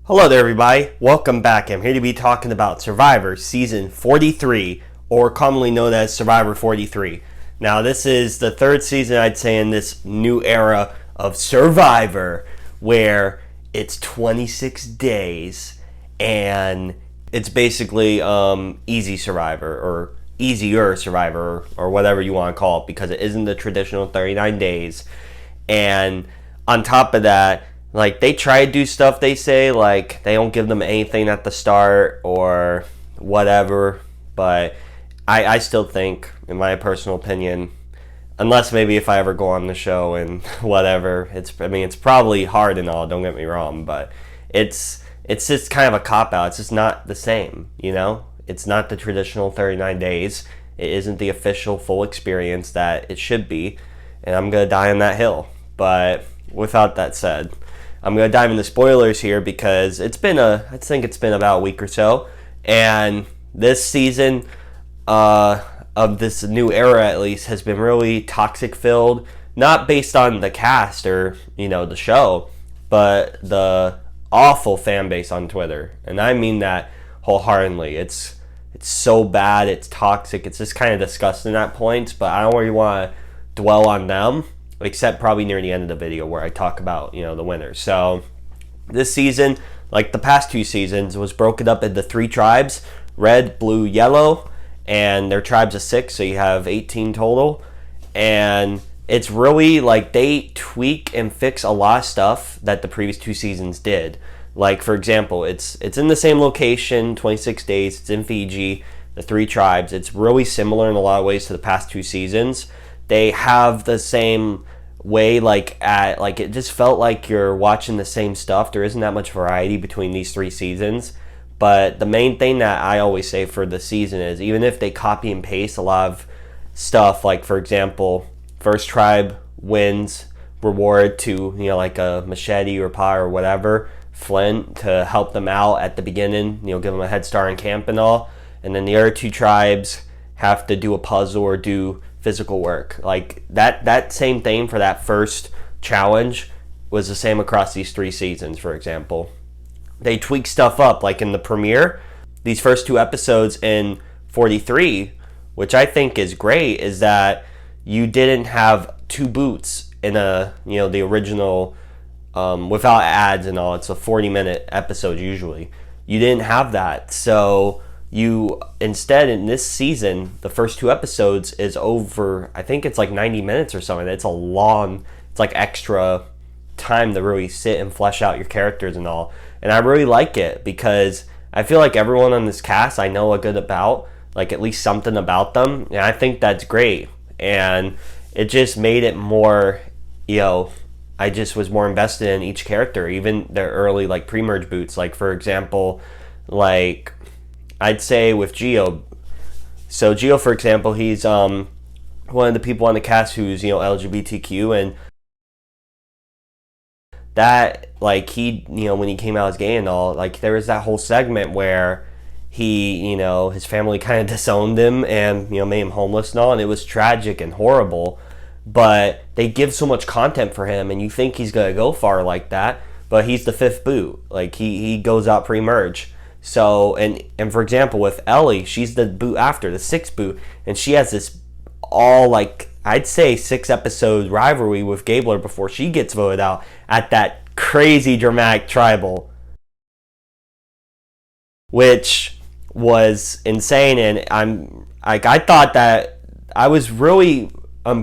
Hello there, everybody. Welcome back. I'm here to be talking about Survivor Season 43, or commonly known as Survivor 43. Now, this is the third season, I'd say, in this new era of Survivor, where it's 26 days, and it's basically Easy Survivor, or Easier Survivor, or whatever you want to call it, because it isn't the traditional 39 days. And on top of that, like, they try to do stuff, they say, like, they don't give them anything at the start or whatever, but I still think, in my personal opinion, unless maybe if I ever go on the show and whatever, it's probably hard and all, don't get me wrong, but it's just kind of a cop-out. It's just not the same, you know? It's not the traditional 39 days. It isn't the official full experience that it should be, and I'm going to die on that hill. But without that said, I'm going to dive into spoilers here because I think it's been about a week or so, and this season of this new era, at least, has been really toxic filled, not based on the cast or, the show, but the awful fan base on Twitter. And I mean that wholeheartedly. It's so bad, it's toxic, it's just kind of disgusting at points, but I don't really want to dwell on them, except probably near the end of the video where I talk about, the winners. So this season, like the past two seasons, was broken up into three tribes: red, blue, yellow, and their tribes of 6, so you have 18 total. And it's really like they tweak and fix a lot of stuff that the previous two seasons did. Like, for example, it's in the same location, 26 days, it's in Fiji, the three tribes. It's really similar in a lot of ways to the past two seasons. They have the same way, it just felt like you're watching the same stuff. There isn't that much variety between these three seasons. But the main thing that I always say for the season is, even if they copy and paste a lot of stuff, like, for example, first tribe wins reward to, like a machete or pie or whatever, flint, to help them out at the beginning, give them a head start in camp and all. And then the other two tribes have to do a puzzle or do physical work. Like that same thing for that first challenge was the same across these three seasons. For example, they tweak stuff up, like in the premiere, these first two episodes in 43, which I think is great, is that you didn't have two boots in the original, without ads and all. It's a 40-minute episode usually. You didn't have that, so you instead, in this season, the first two episodes is over, I think it's like 90 minutes or something. It's like extra time to really sit and flesh out your characters and all. And I really like it because I feel like everyone on this cast I know a good about, like at least something about them, and I think that's great. And it just made it more, I just was more invested in each character, even their early like pre-merge boots. Like, for example, like I'd say with Gio. So Gio, for example, he's one of the people on the cast who's LGBTQ, and that, like, he, when he came out as gay and all, like, there was that whole segment where he, his family kind of disowned him and made him homeless and all, and it was tragic and horrible. But they give so much content for him, and you think he's gonna go far like that, but he's the fifth boot. Like, he goes out pre-merge. So, and for example, with Ellie, she's the boot after, the sixth boot, and she has this all, like, I'd say 6-episode rivalry with Gabler before she gets voted out at that crazy dramatic tribal, which was insane. And I thought that I was really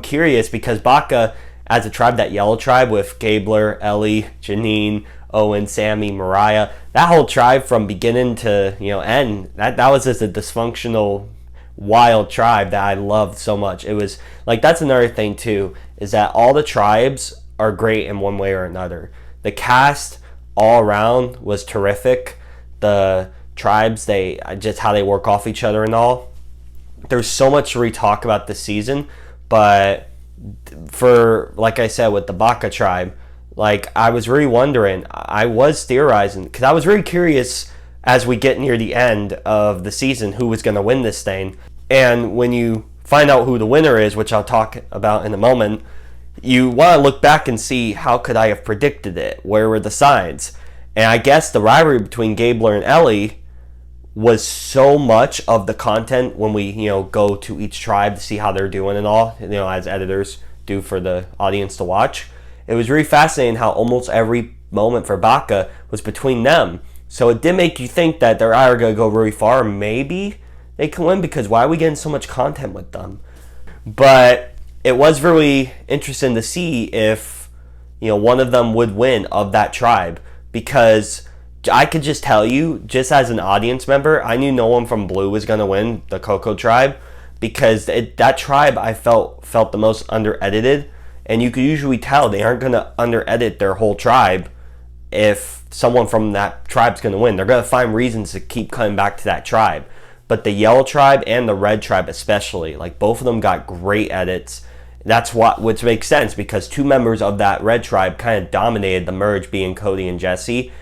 curious because Baka, as a tribe, that yellow tribe with Gabler, Ellie, Janine, Owen, Sammy, Mariah, that whole tribe from beginning to end, that was just a dysfunctional, wild tribe that I loved so much. It was like, that's another thing too, is that all the tribes are great in one way or another. The cast all around was terrific. The tribes, just how they work off each other and all. There's so much to re-talk about this season, but for, like I said, with the Baka tribe, like, I was really wondering, I was theorizing, because I was very curious as we get near the end of the season who was going to win this thing. And when you find out who the winner is, which I'll talk about in a moment, you want to look back and see, how could I have predicted it? Where were the signs? And I guess the rivalry between Gabler and Ellie was so much of the content when we, go to each tribe to see how they're doing and all, as editors do for the audience to watch. It was really fascinating how almost every moment for Baka was between them. So it did make you think that they're either going to go really far, or maybe they can win, because why are we getting so much content with them? But it was really interesting to see if, one of them would win of that tribe, because I could just tell you, just as an audience member, I knew no one from Blue was going to win, the Coco tribe, because that tribe I felt the most under-edited, and you could usually tell they aren't going to under-edit their whole tribe if someone from that tribe's going to win. They're going to find reasons to keep coming back to that tribe. But the Yellow tribe and the Red tribe especially, like both of them got great edits. That's which makes sense, because two members of that Red tribe kind of dominated the merge, being Cody and Jesse.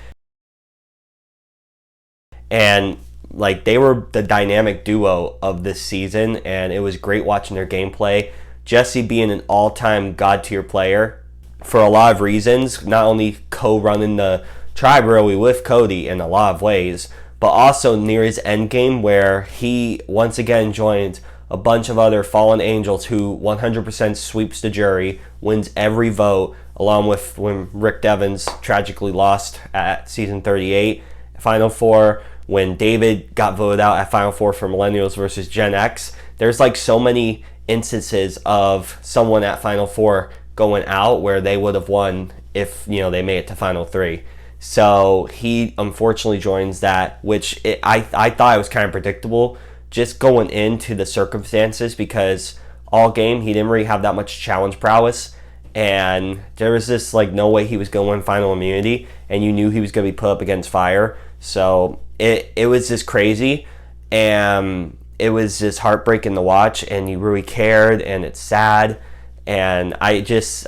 And like they were the dynamic duo of this season, and it was great watching their gameplay. Jesse being an all-time god tier player for a lot of reasons, not only co-running the tribe really with Cody in a lot of ways, but also near his end game where he once again joins a bunch of other fallen angels who 100% sweeps the jury, wins every vote, along with when Rick Devens tragically lost at season 38, Final Four, when David got voted out at Final Four for Millennials versus Gen X. There's like so many instances of someone at Final Four going out where they would have won if they made it to Final Three. So he unfortunately joins that, which I thought it was kind of predictable just going into the circumstances, because all game he didn't really have that much challenge prowess, and there was this like no way he was going to win final immunity, and you knew he was going to be put up against fire. So it was just crazy, and it was just heartbreaking to watch, and you really cared, and it's sad. And I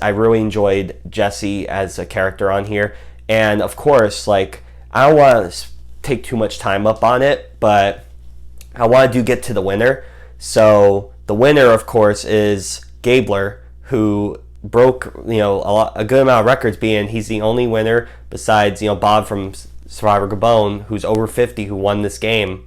really enjoyed Jesse as a character on here. And of course, like, I don't want to take too much time up on it, but I want to get to the winner. So the winner, of course, is Gabler, who broke a good amount of records, being he's the only winner besides Bob from Survivor Gabon, who's over 50, who won this game.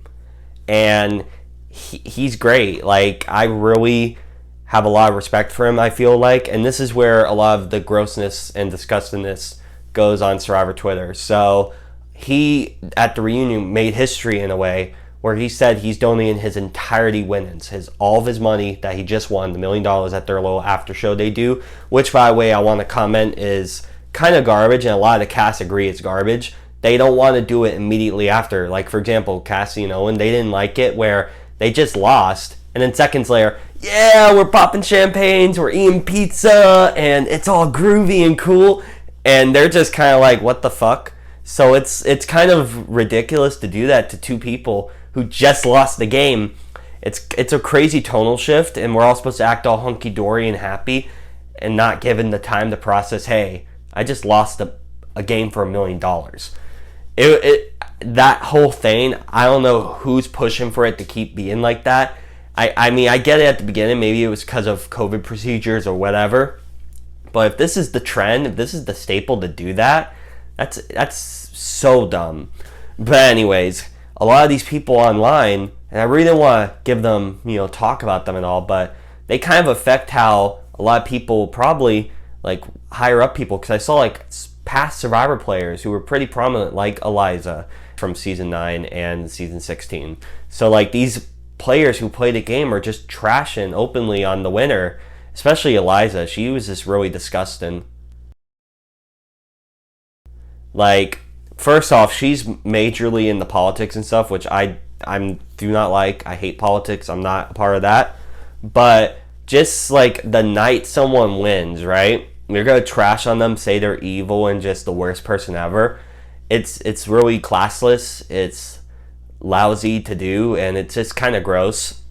And he's great. Like, I really have a lot of respect for him, I feel like. And this is where a lot of the grossness and disgustingness goes on Survivor Twitter. So he, at the reunion, made history in a way where he said he's donating his entirety winnings, all of his money that he just won, the $1 million at their little after show they do, which, by the way, I want to comment is kind of garbage, and a lot of the cast agree it's garbage. They don't want to do it immediately after. Like, for example, Cassie and Owen, they didn't like it where they just lost, and then seconds later, yeah, we're popping champagnes, we're eating pizza, and it's all groovy and cool, and they're just kind of like, what the fuck? So it's kind of ridiculous to do that to two people who just lost the game. It's a crazy tonal shift, and we're all supposed to act all hunky-dory and happy, and not given the time to process, hey, I just lost a game for $1 million. That whole thing, I don't know who's pushing for it to keep being like that. I mean, I get it at the beginning, maybe it was because of COVID procedures or whatever, but if this is the trend, if this is the staple to do that, that's so dumb. But anyways, a lot of these people online, and I really don't want to give them, talk about them and all, but they kind of affect how a lot of people, probably like higher up people, because I saw like past Survivor players who were pretty prominent, like Eliza from season 9 and season 16. So like these players who play the game are just trashing openly on the winner, especially Eliza. She was just really disgusting. Like, first off, she's majorly in the politics and stuff, which I do not like. I hate politics. I'm not a part of that. But just like the night someone wins, right? You're gonna trash on them, say they're evil and just the worst person ever. It's really classless. It's lousy to do, and it's just kind of gross.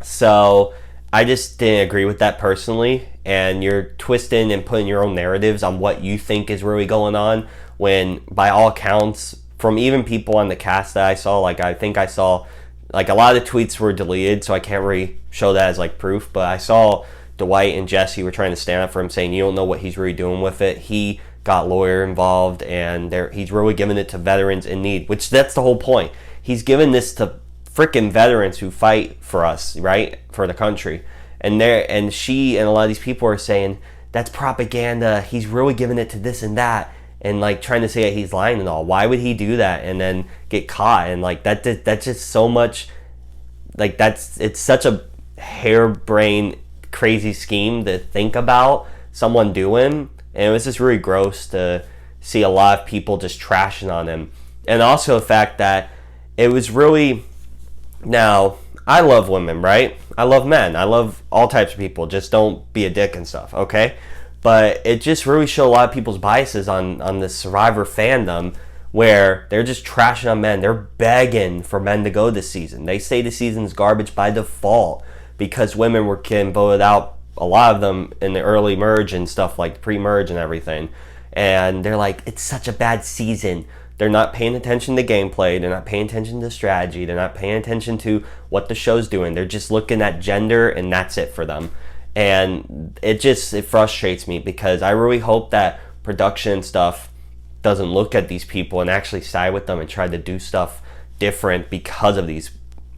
So I just didn't agree with that personally. And you're twisting and putting your own narratives on what you think is really going on, when by all accounts, from even people on the cast that I saw, like I think I saw, like a lot of the tweets were deleted, so I can't really show that as like proof, but I saw Dwight and Jesse were trying to stand up for him, saying you don't know what he's really doing with it. He got lawyer involved, and he's really giving it to veterans in need, which that's the whole point. He's giving this to freaking veterans who fight for us, right, for the country. And she and a lot of these people are saying that's propaganda. He's really giving it to this and that, and like trying to say that he's lying and all. Why would he do that and then get caught? And like that's just so much. Like it's such a harebrained, crazy scheme to think about someone doing, and it was just really gross to see a lot of people just trashing on him, and also the fact that it was really. Now, I love women, right? I love men. I love all types of people. Just don't be a dick and stuff, okay? But it just really showed a lot of people's biases on this Survivor fandom, where they're just trashing on men. They're begging for men to go this season. They say the season's garbage by default because women were getting voted out, a lot of them, in the early merge and stuff, like pre-merge and everything. And they're like, it's such a bad season. They're not paying attention to gameplay. They're not paying attention to strategy. They're not paying attention to what the show's doing. They're just looking at gender, and that's it for them. And it frustrates me, because I really hope that production stuff doesn't look at these people and actually side with them and try to do stuff different because of these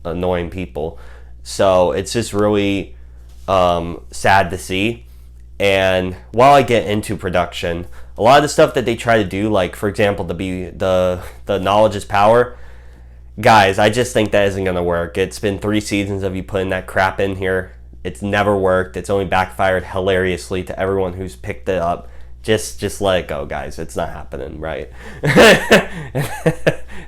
annoying people. So it's just really sad to see. And while I get into production, a lot of the stuff that they try to do, like for example, the knowledge is power, guys, I just think that isn't going to work. It's been 3 seasons of you putting that crap in here. It's never worked. It's only backfired hilariously to everyone who's picked it up. Just let it go, guys. It's not happening, right?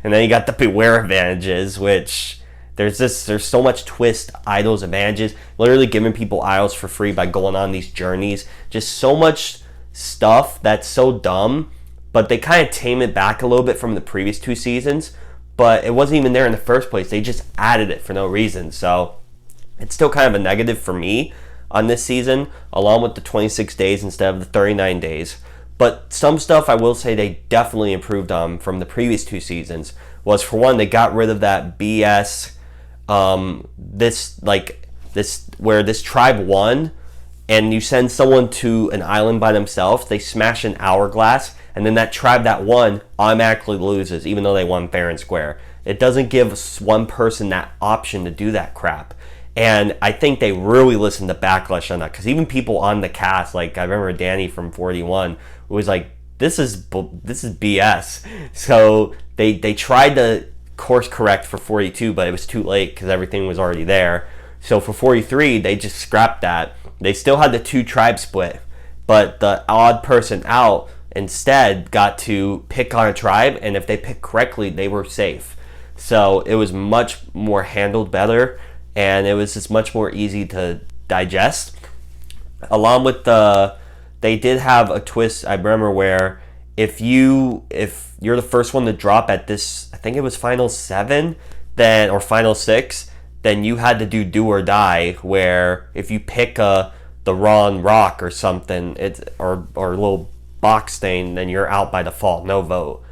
And then you got the beware advantages, which there's so much twist, idols, advantages, literally giving people idols for free by going on these journeys. Just so much stuff that's so dumb, but they kind of tame it back a little bit from the previous 2 seasons, but it wasn't even there in the first place. They just added it for no reason. So it's still kind of a negative for me on this season, along with the 26 days instead of the 39 days. But some stuff I will say they definitely improved on from the previous 2 seasons was, for one, they got rid of that BS, where this tribe won, and you send someone to an island by themselves, they smash an hourglass, and then that tribe that won automatically loses, even though they won fair and square. It doesn't give one person that option to do that crap. And I think they really listened to backlash on that, because even people on the cast, like I remember Danny from 41, was like, this is BS. So they tried to course correct for 42, but it was too late because everything was already there. So for 43, they just scrapped that. They still had the 2 tribe split, but the odd person out instead got to pick on a tribe, and if they picked correctly, they were safe. So it was much more handled better, and it was just much more easy to digest. Along with they did have a twist, I remember, where if you're the first one to drop at this, I think it was final 7, or final 6, then you had to do or die, where if you pick the wrong rock or something, or a little box stain, then you're out by default, no vote.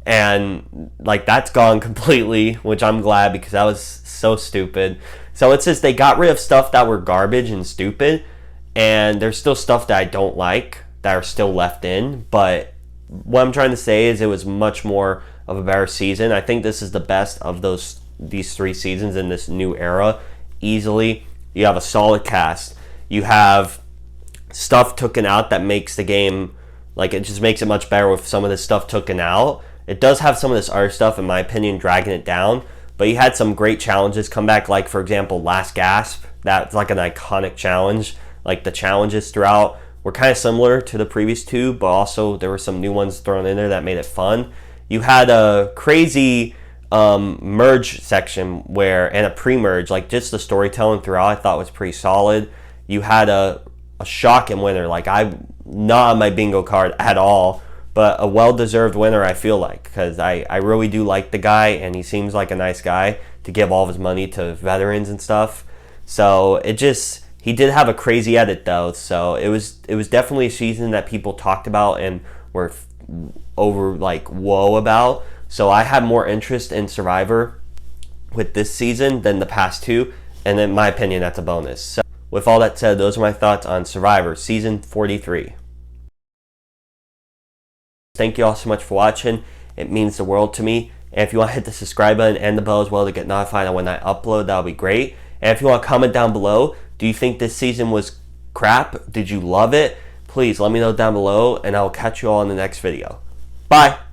And like that's gone completely, which I'm glad, because that was so stupid. So it's just they got rid of stuff that were garbage and stupid, and there's still stuff that I don't like that are still left in, but what I'm trying to say is it was much more of a better season. I think this is the best of these 3 seasons in this new era, easily. You have a solid cast. You have stuff taken out that makes the game, like, it just makes it much better with some of this stuff taken out. It does have some of this other stuff, in my opinion, dragging it down, but you had some great challenges come back, like, for example, Last Gasp. That's like an iconic challenge. Like, the challenges throughout were kind of similar to the previous 2, but also there were some new ones thrown in there that made it fun. You had a crazy merge section and a pre-merge, like just the storytelling throughout I thought was pretty solid. You had a shocking winner, like I'm not on my bingo card at all, but a well-deserved winner, I feel like, because I really do like the guy, and he seems like a nice guy to give all of his money to veterans and stuff. So he did have a crazy edit though, so it was definitely a season that people talked about and were over like whoa about. So I had more interest in Survivor with this season than the past 2, and in my opinion, that's a bonus. So with all that said, those are my thoughts on Survivor season 43. thank you all so much for watching. It means the world to me. And if you want to hit the subscribe button and the bell as well to get notified on when I upload, that would be great. And if you want to comment down below, do you think this season was crap? Did you love it? Please let me know down below, and I will catch you all in the next video. Bye!